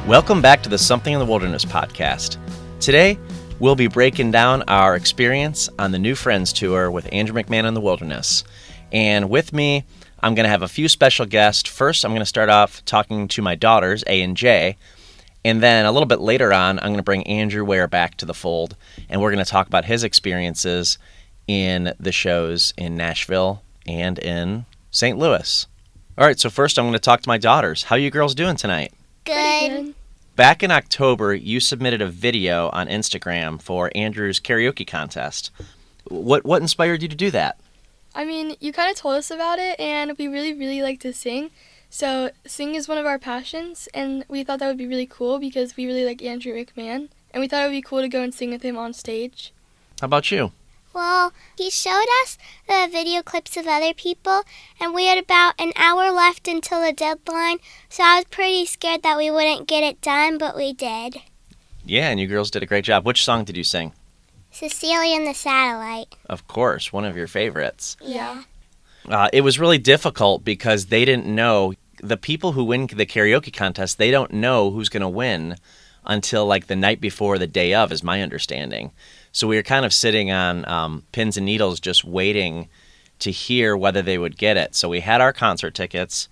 Welcome back to the Something in the Wilderness podcast. Today, we'll be breaking down our experience on the New Friends Tour with Andrew McMahon in the Wilderness. And with me, I'm going to have a few special guests. First, I'm going to start off talking to my daughters, A and J. And then a little bit later on, I'm going to bring Andrew Ware back to the fold. And we're going to talk about his experiences in the shows in Nashville and in St. Louis. All right, so first I'm going to talk to my daughters. How are you girls doing tonight? Good. Back in October, you submitted a video on Instagram for Andrew's karaoke contest. What inspired you to do that? I mean, you kind of told us about it, and we really like to sing. So singing is one of our passions, and we thought that would be really cool because we really like Andrew McMahon, and we thought it would be cool to go and sing with him on stage. How about you? Well, he showed us the video clips of other people, and we had about an hour left until the deadline, so I was pretty scared that we wouldn't get it done, but we did. Yeah, and you girls did a great job. Which song did you sing? Cecilia and the Satellite. Of course, one of your favorites. Yeah. It was really difficult because they didn't know, the people who win the karaoke contest, they don't know who's going to win until like the night before the day of, is my understanding. So we were kind of sitting on pins and needles just waiting to hear whether they would get it. So we had our concert tickets,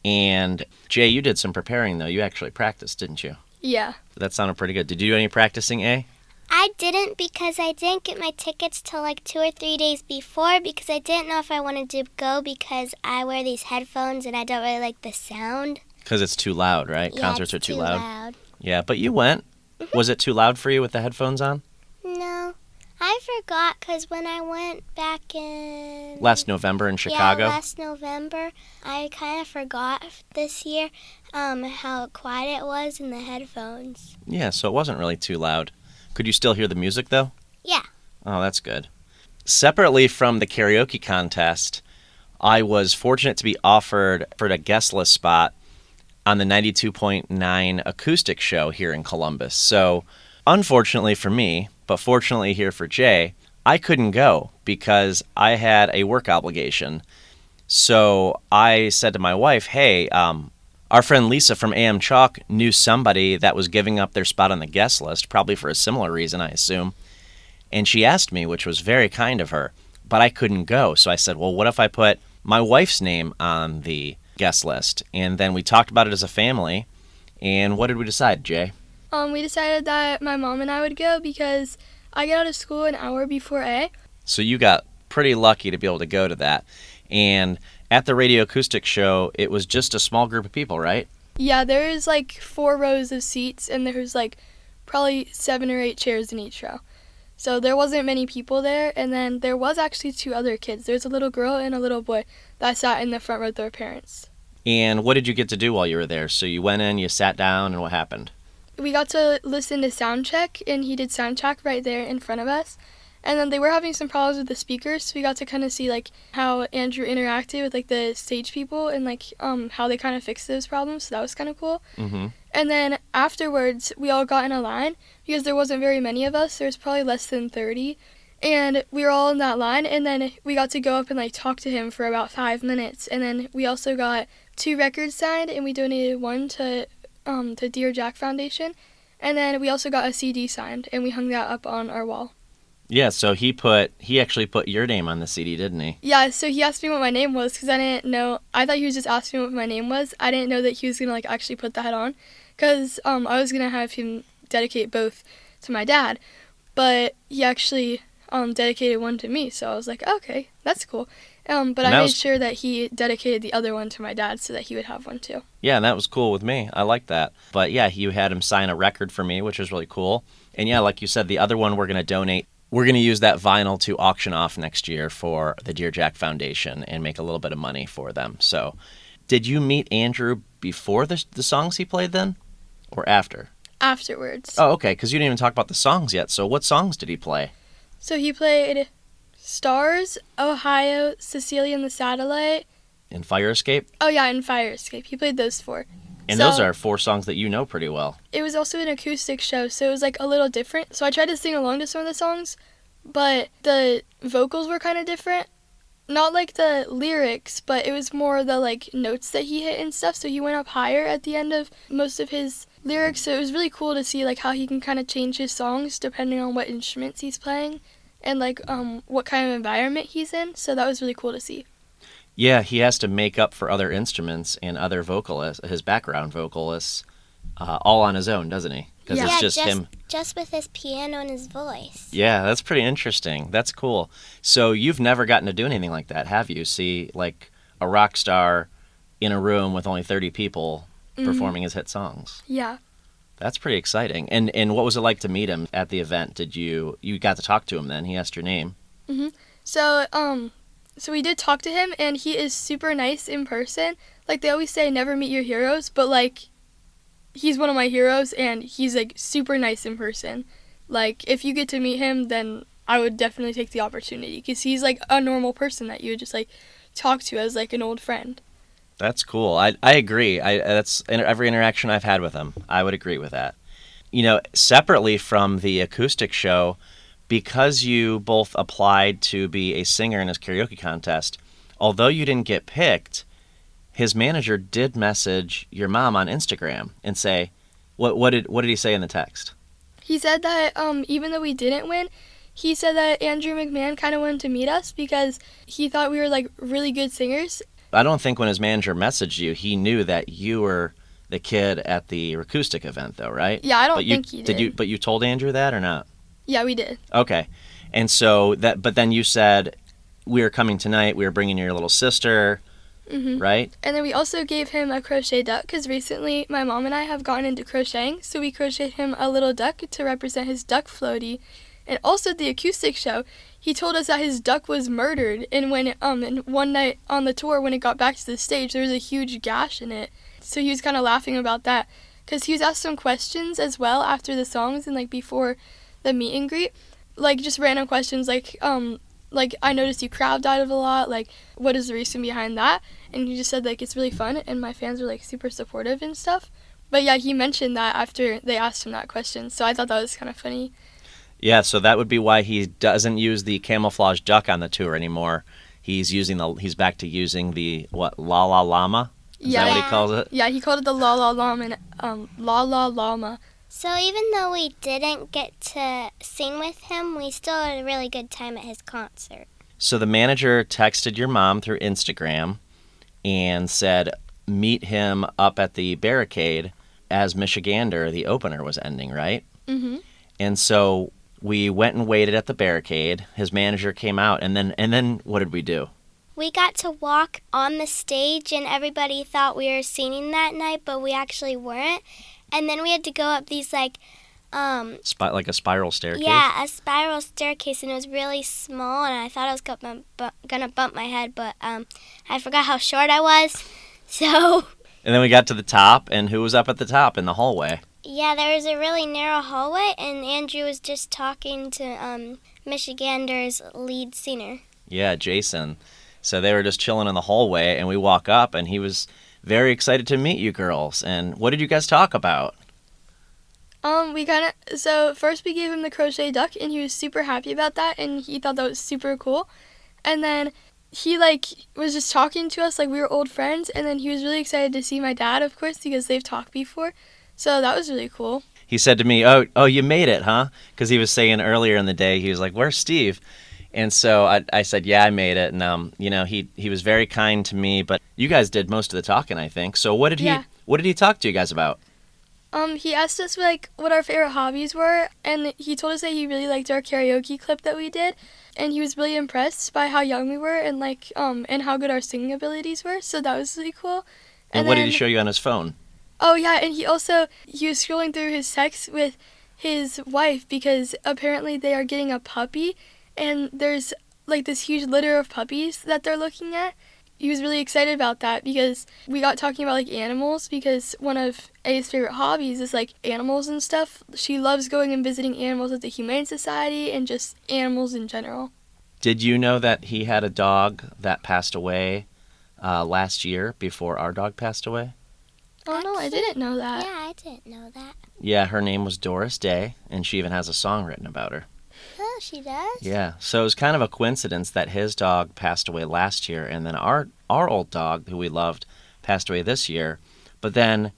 and Jay, you did some preparing, though. You actually practiced, didn't you? Yeah. That sounded pretty good. Did you do any practicing, A? I didn't because I didn't get my tickets till like 2 or 3 days before because I didn't know if I wanted to go because I wear these headphones and I don't really like the sound. Because it's too loud, right? Yeah, Concerts are it's too too loud. loud. Yeah, but you went. Was it too loud for you with the headphones on? No. I forgot because when I went back in... Last November in Chicago? Yeah, last November. I kind of forgot this year how quiet it was in the headphones. Yeah, so it wasn't really too loud. Could you still hear the music, though? Yeah. Oh, that's good. Separately from the karaoke contest, I was fortunate to be offered for a guest list spot on the 92.9 acoustic show here in Columbus. So, unfortunately for me, but fortunately here for Jay, I couldn't go because I had a work obligation. So I said to my wife, hey, our friend Lisa from AM Chalk knew somebody that was giving up their spot on the guest list, probably for a similar reason, I assume. And she asked me, which was very kind of her, but I couldn't go. So I said, well, what if I put my wife's name on the guest list? And then we talked about it as a family. And what did we decide, Jay? We decided that my mom and I would go because I get out of school an hour before A. So you got pretty lucky to be able to go to that. And at the radio acoustic show, it was just a small group of people, right? Yeah, there was like 4 rows of seats, and there was like probably 7 or 8 chairs in each row. So there wasn't many people there, and then there was actually 2 other kids. There's a little girl and a little boy that sat in the front row with their parents. And what did you get to do while you were there? So you went in, you sat down, and what happened? We got to listen to sound check, and he did sound check right there in front of us. And then they were having some problems with the speakers, so we got to kind of see like how Andrew interacted with like the stage people and like how they kind of fixed those problems. So that was kind of cool. Mm-hmm. And then afterwards, we all got in a line because there wasn't very many of us. There was probably less than 30. And we were all in that line, and then we got to go up and like talk to him for about 5 minutes. And then we also got 2 records signed, and we donated one to Dear Jack Foundation. And then we also got a CD signed, and we hung that up on our wall. Yeah, so he actually put your name on the CD, didn't he? Yeah, so he asked me what my name was because I didn't know. I thought he was just asking me what my name was. I didn't know that he was going to like actually put that on because I was going to have him dedicate both to my dad. But he actually dedicated one to me, so I was like, okay, that's cool. But I made sure that he dedicated the other one to my dad so that he would have one too. Yeah, and that was cool with me. I like that. But yeah, you had him sign a record for me, which was really cool. And yeah, like you said, the other one we're going to donate. We're going to use that vinyl to auction off next year for the Dear Jack Foundation and make a little bit of money for them. So did you meet Andrew before the songs he played then or after? Afterwards. Oh, okay, because you didn't even talk about the songs yet. So what songs did he play? So he played Stars, Ohio, Cecilia and the Satellite. And Fire Escape? Oh, yeah, and Fire Escape. He played those 4. And those are 4 songs that you know pretty well. It was also an acoustic show, so it was like a little different. So I tried to sing along to some of the songs, but the vocals were kind of different. Not like the lyrics, but it was more the like notes that he hit and stuff. So he went up higher at the end of most of his lyrics, so it was really cool to see like how he can kind of change his songs depending on what instruments he's playing and like what kind of environment he's in. So that was really cool to see. Yeah, he has to make up for other instruments and other vocalists, his background vocalists, all on his own, doesn't he? Because it's just him. Just with his piano and his voice. Yeah, that's pretty interesting. That's cool. So you've never gotten to do anything like that, have you? See, like a rock star in a room with only 30 people performing his hit songs. Yeah. That's pretty exciting. And what was it like to meet him at the event? Did you got to talk to him then? He asked your name. So we did talk to him, and he is super nice in person. Like, they always say never meet your heroes, but, like, he's one of my heroes, and he's, like, super nice in person. Like, if you get to meet him, then I would definitely take the opportunity, because he's, like, a normal person that you would just, like, talk to as, like, an old friend. That's cool. I agree. That's every interaction I've had with him. I would agree with that. You know, separately from the acoustic show, because you both applied to be a singer in his karaoke contest, although you didn't get picked, his manager did message your mom on Instagram and say, what did he say in the text? He said that even though we didn't win, he said that Andrew McMahon kind of wanted to meet us because he thought we were like really good singers. I don't think when his manager messaged you, he knew that you were the kid at the acoustic event, though, right? Yeah, I don't think he did. But you told Andrew that or not? Yeah, we did. Okay. And so but then you said, we are coming tonight, we are bringing your little sister, right? And then we also gave him a crochet duck because recently my mom and I have gotten into crocheting, so we crocheted him a little duck to represent his duck floaty. And also at the acoustic show, he told us that his duck was murdered, and and one night on the tour when it got back to the stage, there was a huge gash in it. So he was kind of laughing about that because he was asked some questions as well after the songs and like before the meet and greet, like just random questions like I noticed you crowd dived a lot, like what is the reason behind that? And he just said like it's really fun, and my fans were like super supportive and stuff. But yeah, he mentioned that after they asked him that question, so I thought that was kind of funny. Yeah, so that would be why he doesn't use the camouflage duck on the tour anymore. He's back to using the La La Llama. Is that what he calls it? Yeah, he called it the La La Llama and La La Llama. So even though we didn't get to sing with him, we still had a really good time at his concert. So the manager texted your mom through Instagram and said, meet him up at the barricade as Michigander, the opener, was ending, right? Mm-hmm. And so we went and waited at the barricade. His manager came out, and then what did we do? We got to walk on the stage, and everybody thought we were singing that night, but we actually weren't. And then we had to go up these like a spiral staircase? Yeah, a spiral staircase, and it was really small, and I thought I was gonna bump my head, but I forgot how short I was, so... And then we got to the top, and who was up at the top in the hallway? Yeah, there was a really narrow hallway, and Andrew was just talking to Michigander's lead singer. Yeah, Jason. So they were just chilling in the hallway, and we walk up, and he was very excited to meet you girls. And what did you guys talk about? So first we gave him the crochet duck, and he was super happy about that, and he thought that was super cool. And then he was just talking to us like we were old friends, and then he was really excited to see my dad, of course, because they've talked before. So that was really cool. He said to me, oh, you made it, huh? Because he was saying earlier in the day, he was like, where's Steve? And so I said, yeah, I made it. And, he was very kind to me, but you guys did most of the talking, I think. So what did he talk to you guys about? He asked us what our favorite hobbies were, and he told us that he really liked our karaoke clip that we did, and he was really impressed by how young we were and and how good our singing abilities were. So that was really cool. And what did he show you on his phone? Oh yeah, and he was scrolling through his texts with his wife because apparently they are getting a puppy, and there's this huge litter of puppies that they're looking at. He was really excited about that because we got talking about animals, because one of A's favorite hobbies is animals and stuff. She loves going and visiting animals at the Humane Society and just animals in general. Did you know that he had a dog that passed away last year before our dog passed away? Oh no, I didn't know that. Yeah, I didn't know that. Yeah, her name was Doris Day, and she even has a song written about her. Oh, she does? Yeah, so it was kind of a coincidence that his dog passed away last year, and then our old dog, who we loved, passed away this year. But then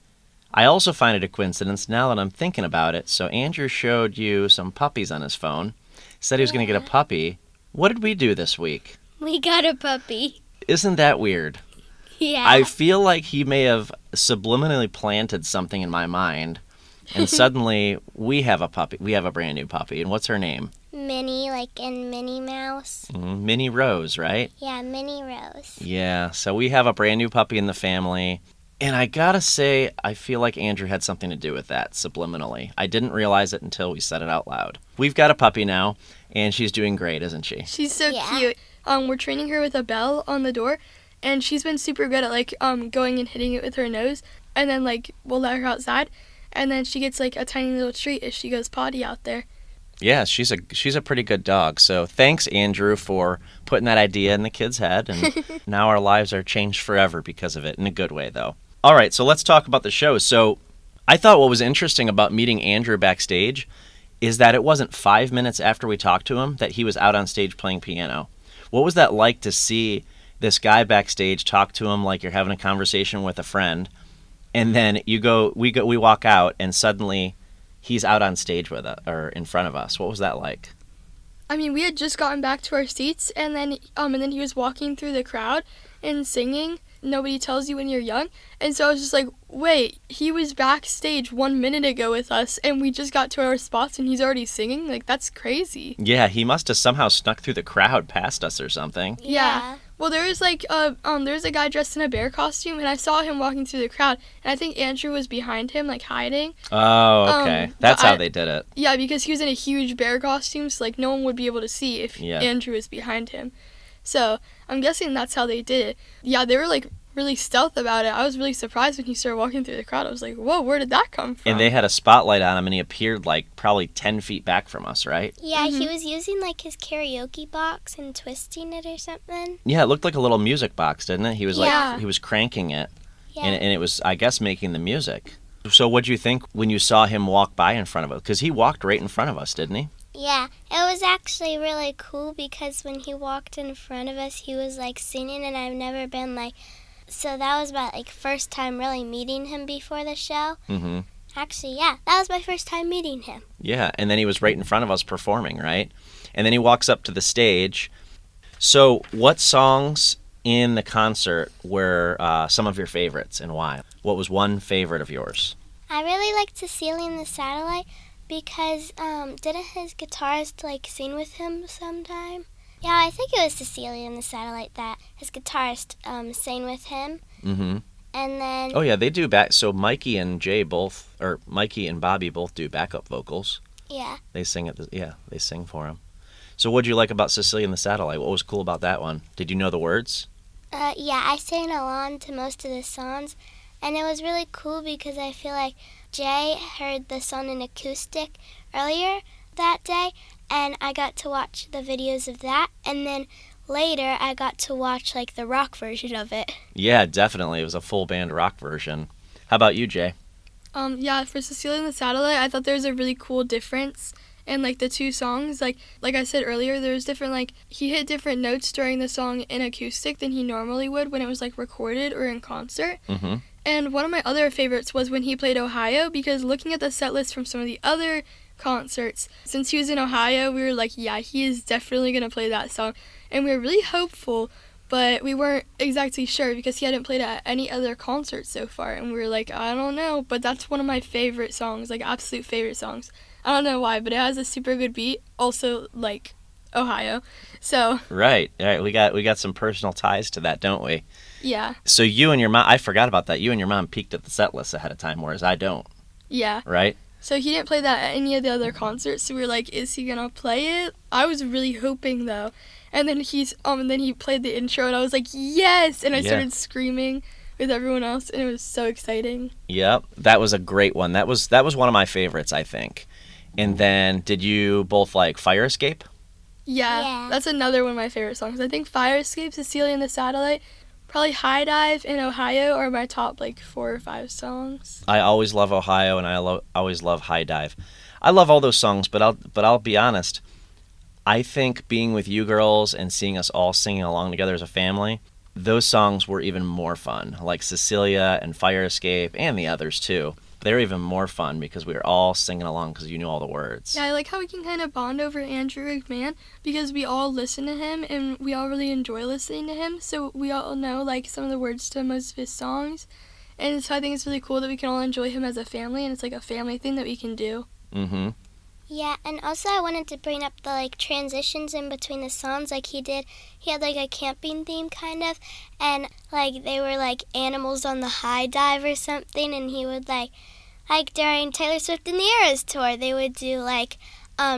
I also find it a coincidence now that I'm thinking about it. So Andrew showed you some puppies on his phone, said he was going to get a puppy. What did we do this week? We got a puppy. Isn't that weird? Yeah. I feel like he may have subliminally planted something in my mind, and suddenly we have a puppy. We have a brand new puppy. And what's her name? Minnie, like in Minnie Mouse. Minnie Rose, right? Yeah, Minnie Rose. Yeah, so we have a brand new puppy in the family. And I gotta say, I feel like Andrew had something to do with that subliminally. I didn't realize it until we said it out loud. We've got a puppy now, and she's doing great, isn't she? She's so cute. We're training her with a bell on the door, and she's been super good at like going and hitting it with her nose, and then like we'll let her outside, and then she gets like a tiny little treat if she goes potty out there. Yeah, she's a pretty good dog. So thanks, Andrew, for putting that idea in the kid's head, and now our lives are changed forever because of it, in a good way, though. All right, so let's talk about the show. So I thought what was interesting about meeting Andrew backstage is that it wasn't 5 minutes after we talked to him that he was out on stage playing piano. What was that like to see this guy backstage talk to him like you're having a conversation with a friend, and then we walk out, and suddenly he's out on stage with us, or in front of us? What was that like? I mean, we had just gotten back to our seats, and then he was walking through the crowd and singing Nobody Tells You When You're Young. And so I was just like, wait, he was backstage 1 minute ago with us, and we just got to our spots, and he's already singing? Like, that's crazy. Yeah, he must have somehow snuck through the crowd past us or something. Yeah. Well, there was like there's a guy dressed in a bear costume, and I saw him walking through the crowd, and I think Andrew was behind him, like hiding. Oh, okay. That's how they did it. Yeah, because he was in a huge bear costume, so like no one would be able to see if Andrew was behind him. So I'm guessing that's how they did it. Yeah, they were like really stealth about it. I was really surprised when he started walking through the crowd. I was like, whoa, where did that come from? And they had a spotlight on him, and he appeared like probably 10 feet back from us, right? Yeah, he was using like his karaoke box and twisting it or something. Yeah, it looked like a little music box, didn't it? He was he was cranking it, and it was, I guess, making the music. So what'd you think when you saw him walk by in front of us? Because he walked right in front of us, didn't he? Yeah, it was actually really cool because when he walked in front of us, he was like singing, and I've never been like, so that was about like first time really meeting him before the show. Mm-hmm. Actually, yeah, that was my first time meeting him. Yeah, and then he was right in front of us performing, right? And then he walks up to the stage. So what songs in the concert were some of your favorites, and why? What was one favorite of yours? I really liked Cecilia and the Satellite because didn't his guitarist like sing with him sometime? Yeah, I think it was Cecilia and the Satellite that his guitarist sang with him. Mm-hmm. And then... Oh, yeah, they do So Mikey and Mikey and Bobby both do backup vocals. Yeah. They sing they sing for him. So what'd you like about Cecilia and the Satellite? What was cool about that one? Did you know the words? Yeah, I sang along to most of the songs, and it was really cool because I feel like Jay heard the song in acoustic earlier that day, and I got to watch the videos of that, and then later I got to watch like the rock version of it. Yeah, definitely. It was a full band rock version. How about you, Jay? Yeah, for Cecilia and the Satellite, I thought there was a really cool difference in like the two songs. Like I said earlier, there was different, like he hit different notes during the song in acoustic than he normally would when it was like recorded or in concert. Mm-hmm. And one of my other favorites was when he played Ohio, because looking at the set list from some of the other concerts, since he was in Ohio, we were like, yeah, he is definitely going to play that song. And we were really hopeful, but we weren't exactly sure because he hadn't played at any other concert so far. And we were like, I don't know, but that's one of my favorite songs, like absolute favorite songs. I don't know why, but it has a super good beat, also like Ohio. So Right. We got some personal ties to that, don't we? Yeah. So you and your mom, I forgot about that. You and your mom peeked at the set list ahead of time, whereas I don't. Yeah. Right? So he didn't play that at any of the other concerts, so we were like, is he gonna play it? I was really hoping though. And then he played the intro, and I was like, yes! And I started screaming with everyone else, and it was so exciting. Yep, that was a great one. That was one of my favorites, I think. And then, did you both like Fire Escape? Yeah, that's another one of my favorite songs. I think Fire Escape, Cecilia and the Satellite, probably High Dive and Ohio are my top like 4 or 5 songs. I always love Ohio, and I always love High Dive. I love all those songs, but I'll be honest. I think being with you girls and seeing us all singing along together as a family, those songs were even more fun, like Cecilia and Fire Escape and the others too. They were even more fun because we were all singing along because you knew all the words. Yeah, I like how we can kind of bond over Andrew McMahon because we all listen to him and we all really enjoy listening to him. So we all know like some of the words to most of his songs. And so I think it's really cool that we can all enjoy him as a family, and it's like a family thing that we can do. Mm-hmm. Yeah, and also I wanted to bring up the like transitions in between the songs like he did. He had like a camping theme kind of, and like they were like animals on the high dive or something, and he would like during Taylor Swift and the Eras tour, they would do like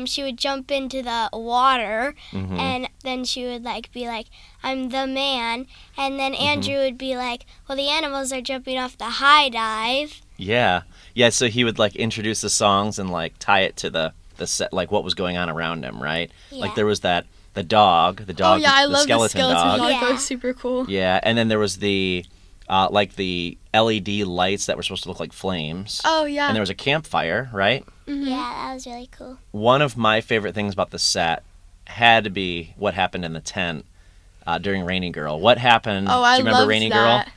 she would jump into the water, Mm-hmm. and then she would like be like, I'm the man, and then Andrew would be like, well, the animals are jumping off the high dive. Yeah. So he would like introduce the songs and like tie it to the set, like what was going on around him, right? Yeah. Like there was the dog. Oh yeah, I the love skeleton the skeleton dog. Yeah. That was super cool. Yeah, and then there was the like the LED lights that were supposed to look like flames. Oh yeah. And there was a campfire, right? Mm-hmm. Yeah, that was really cool. One of my favorite things about the set had to be what happened in the tent during Rainy Girl. What happened? Oh, I Do you remember loved Rainy that. Girl?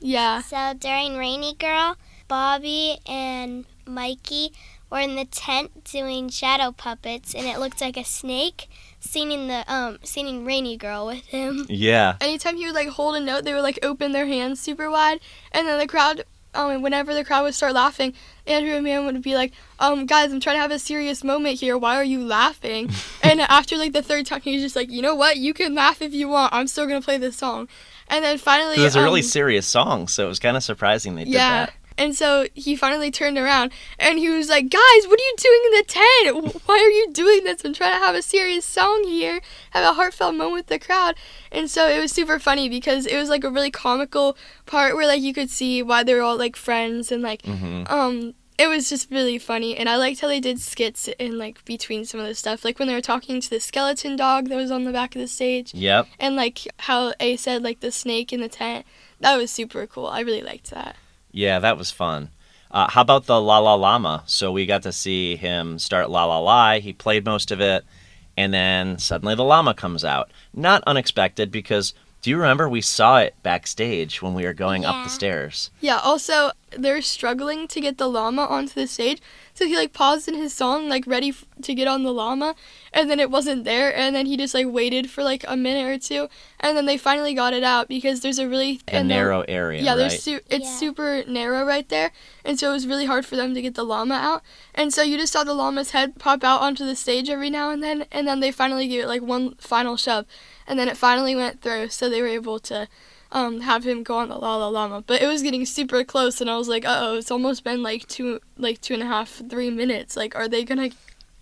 Yeah. So during Rainy Girl, Bobby and Mikey were in the tent doing shadow puppets, and it looked like a snake singing Rainy Girl with him. Yeah. Anytime he would like hold a note, they would like open their hands super wide, and then the crowd, whenever the crowd would start laughing, Andrew McMahon would be like, guys, I'm trying to have a serious moment here. Why are you laughing? And after like the third time, he was just like, you know what? You can laugh if you want. I'm still gonna play this song. And then finally, It was a really serious song, so it was kind of surprising they did that. And so he finally turned around and he was like, guys, what are you doing in the tent? Why are you doing this? I'm trying to have a serious song here, have a heartfelt moment with the crowd. And so it was super funny because it was like a really comical part where like you could see why they were all like friends and like, it was just really funny. And I liked how they did skits in like between some of the stuff, like when they were talking to the skeleton dog that was on the back of the stage. Yep. And like how A said like the snake in the tent. That was super cool. I really liked that. Yeah, that was fun. How about the La La Llama? So we got to see him start La La La. He played most of it, and then suddenly the llama comes out. Not unexpected because, do you remember we saw it backstage when we were going up the stairs? Yeah, also, they're struggling to get the llama onto the stage, so he, like, paused in his song, like, ready to get on the llama, and then it wasn't there, and then he just, like, waited for, like, a minute or two, and then they finally got it out, because there's a really... narrow area, yeah, right? It's super narrow right there, and so it was really hard for them to get the llama out, and so you just saw the llama's head pop out onto the stage every now and then they finally gave it, like, one final shove, and then it finally went through, so they were able to... have him go on the La La Llama, but it was getting super close, and I was like, uh-oh, it's almost been like 2.5, 3 minutes. Like, are they gonna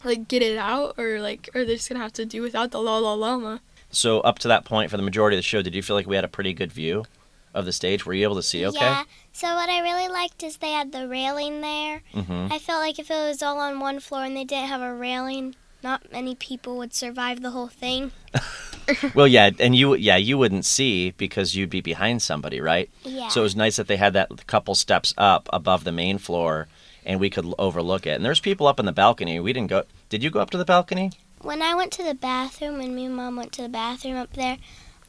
like get it out, or like are they just gonna have to do without the La La Llama? So up to that point, for the majority of the show, did you feel like we had a pretty good view of the stage? Were you able to see okay? Yeah. So what I really liked is they had the railing there. Mm-hmm. I felt like if it was all on one floor and they didn't have a railing, not many people would survive the whole thing. Well, yeah, and you wouldn't see because you'd be behind somebody, right? Yeah. So it was nice that they had that couple steps up above the main floor, and we could overlook it. And there's people up in the balcony. We didn't go. Did you go up to the balcony? When I went to the bathroom, when me and Mom went to the bathroom up there, it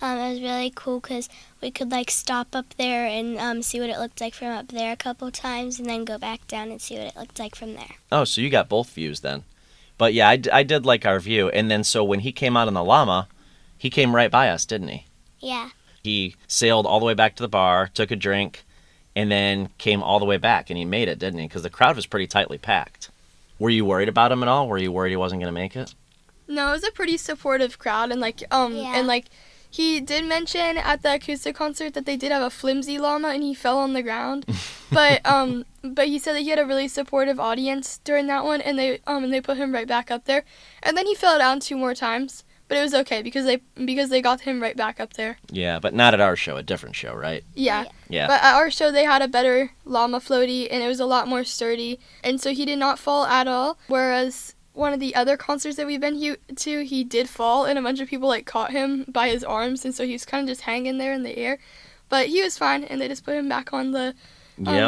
was really cool because we could like stop up there and see what it looked like from up there a couple times, and then go back down and see what it looked like from there. Oh, so you got both views then. But yeah, I did like our view. And then so when he came out on the llama, he came right by us, didn't he? Yeah. He sailed all the way back to the bar, took a drink, and then came all the way back, and he made it, didn't he? Because the crowd was pretty tightly packed. Were you worried about him at all? Were you worried he wasn't going to make it? No, it was a pretty supportive crowd, and like and like he did mention at the acoustic concert that they did have a flimsy llama and he fell on the ground, but he said that he had a really supportive audience during that one, and they put him right back up there, and then he fell down 2 more times. But it was okay because they got him right back up there. Yeah, but not at our show, a different show, right? Yeah. Yeah. But at our show, they had a better llama floaty, and it was a lot more sturdy. And so he did not fall at all. Whereas one of the other concerts that we've been to, he did fall, and a bunch of people, like, caught him by his arms. And so he was kind of just hanging there in the air. But he was fine, and they just put him back on the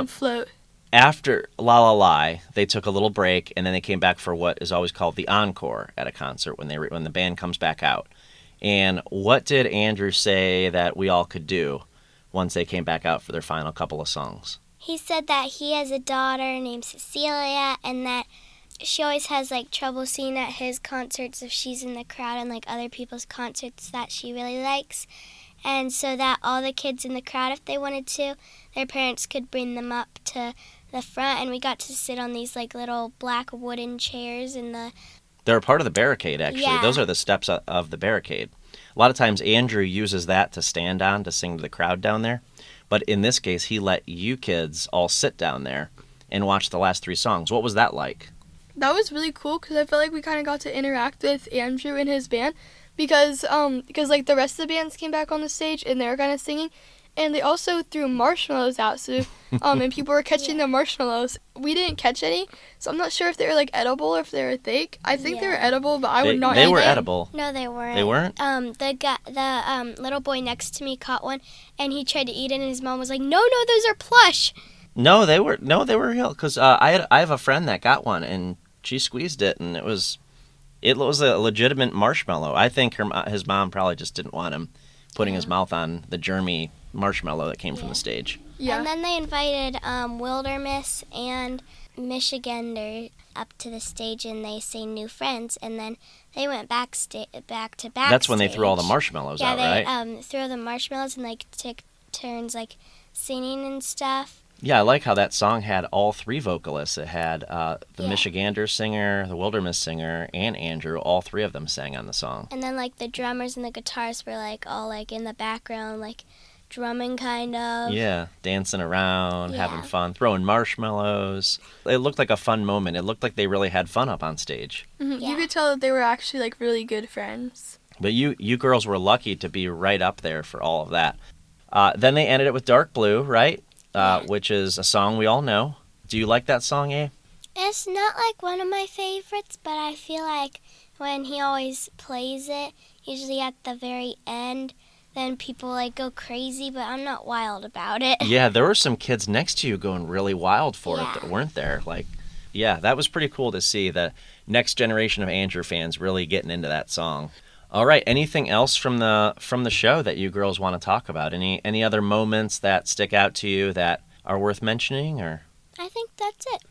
float. After La La La, they took a little break, and then they came back for what is always called the encore at a concert when the band comes back out. And what did Andrew say that we all could do once they came back out for their final couple of songs? He said that he has a daughter named Cecilia, and that she always has like trouble singing at his concerts if she's in the crowd and like other people's concerts that she really likes. And so that all the kids in the crowd, if they wanted to, their parents could bring them up to the front, and we got to sit on these like little black wooden chairs in the... They're a part of the barricade, actually. Yeah. Those are the steps of the barricade. A lot of times Andrew uses that to stand on to sing to the crowd down there. But in this case, he let you kids all sit down there and watch the last 3 songs. What was that like? That was really cool because I felt like we kind of got to interact with Andrew and his band because like the rest of the bands came back on the stage and they were kind of singing, and they also threw marshmallows out. So and people were catching the marshmallows. We didn't catch any, so I'm not sure if they were like edible or if they were fake. I think they were edible, but I would not. They were edible. No, they weren't. They weren't? The little boy next to me caught one, and he tried to eat it, and his mom was like, "No, those are plush." No, they were real. Because I have a friend that got one, and she squeezed it, and it was a legitimate marshmallow. I think his mom probably just didn't want him putting his mouth on the germy marshmallow that came from the stage. Yeah. And then they invited Wilderness and Michigander up to the stage, and they sang New Friends, and then they went back to backstage. That's when they threw all the marshmallows out, right? Yeah, they threw the marshmallows and like took turns like singing and stuff. Yeah, I like how that song had all 3 vocalists. It had the Michigander singer, the Wilderness singer, and Andrew. All 3 of them sang on the song. And then like the drummers and the guitarists were like all like in the background, like drumming kind of. Yeah, dancing around, having fun, throwing marshmallows. It looked like a fun moment. It looked like they really had fun up on stage. Mm-hmm. You could tell that they were actually like really good friends. But you girls were lucky to be right up there for all of that. Then they ended it with Dark Blue, right? Which is a song we all know. Do you like that song, A? It's not like one of my favorites, but I feel like when he always plays it, usually at the very end, then people like go crazy, but I'm not wild about it. Yeah, there were some kids next to you going really wild for it, weren't there? Like, yeah, that was pretty cool to see the next generation of Andrew fans really getting into that song. All right, anything else from the show that you girls want to talk about? Any other moments that stick out to you that are worth mentioning, or? I think that's it.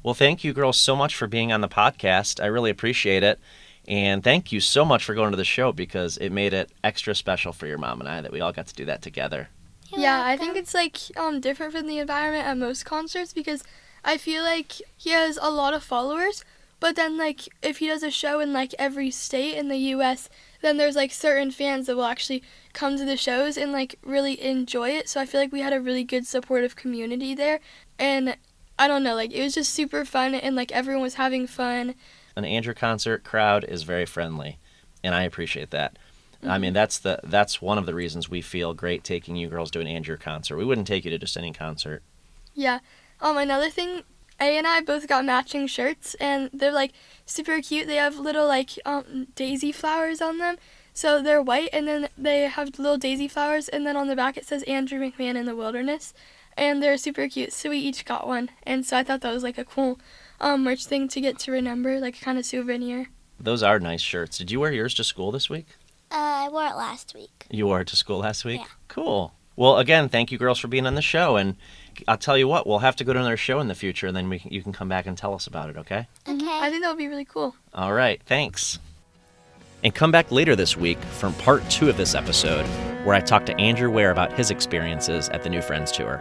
Well, thank you girls so much for being on the podcast. I really appreciate it. And thank you so much for going to the show because it made it extra special for your mom and I that we all got to do that together. Yeah, I think it's like different from the environment at most concerts because I feel like he has a lot of followers, but then like if he does a show in like every state in the US, then there's like certain fans that will actually come to the shows and like really enjoy it. So I feel like we had a really good supportive community there, and I don't know, like it was just super fun and like everyone was having fun. An Andrew concert crowd is very friendly, and I appreciate that. Mm-hmm. I mean, that's one of the reasons we feel great taking you girls to an Andrew concert. We wouldn't take you to just any concert. Yeah. Another thing, A and I both got matching shirts, and they're like super cute. They have little like daisy flowers on them. So they're white, and then they have little daisy flowers, and then on the back it says Andrew McMahon in the Wilderness, and they're super cute. So we each got one, and so I thought that was like a cool merch thing to get to remember, like kind of souvenir. Those are nice shirts. Did you wear yours to school this week? I wore it last week. You wore it to school last week? Yeah. Cool. Well, again, thank you girls for being on the show, and I'll tell you what, we'll have to go to another show in the future, and then you can come back and tell us about it, okay? Okay. I think that would be really cool. All right, thanks. And come back later this week from part 2 of this episode, where I talk to Andrew Ware about his experiences at the New Friends Tour.